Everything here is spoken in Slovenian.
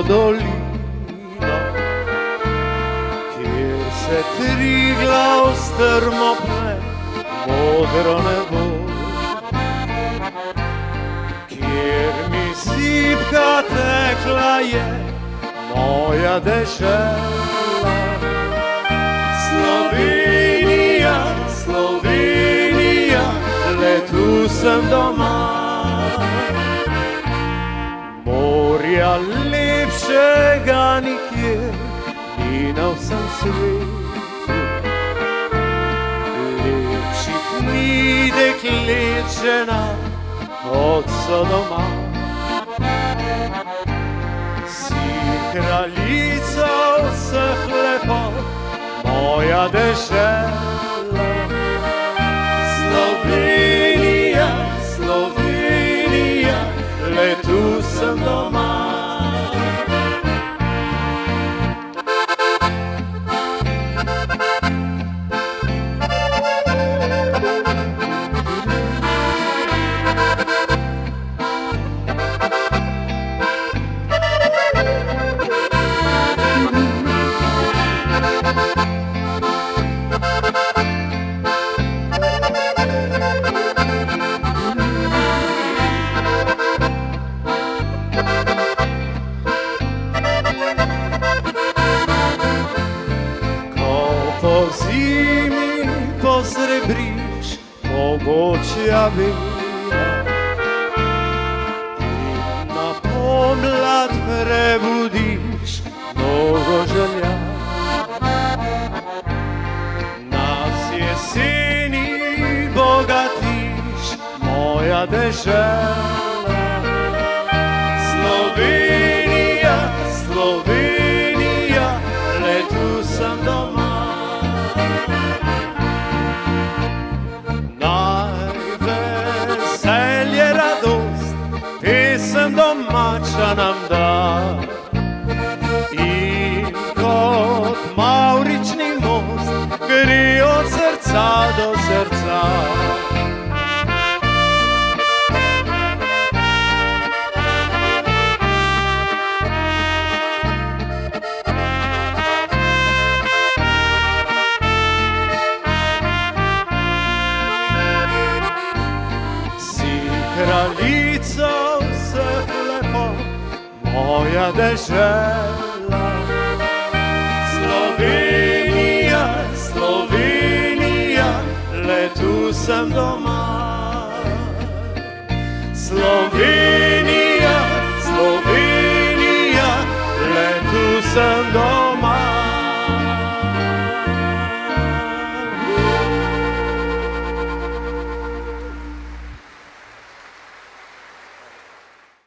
dolino, kjer se Triglav strmo pne, modro nebo, kjer mi zibka tekla je moja dežela. Slovenija, Slovenija, le tu sem doma. Morja lepšega nikjer ni na vsem svetu, lepših ni deklet žena kot so doma. Si kraljica vseh lepot, moja dežela. Slovenija, Slovenija, le tu sem doma. Po zimi posrebriš mogočja vira in na pomlad prebudiš mnogo želja. Nas jeseni bogatiš, moja dežela. Slovenija, Slovenija, le tu sem doma. Pesem domača nam da in kot mavrični most gre od srca do srca. Si kraljica vseh lepot, moja dežela. Slovenija, Slovenija, le tu sem doma. Slovenija, Slovenija, le tu sem doma.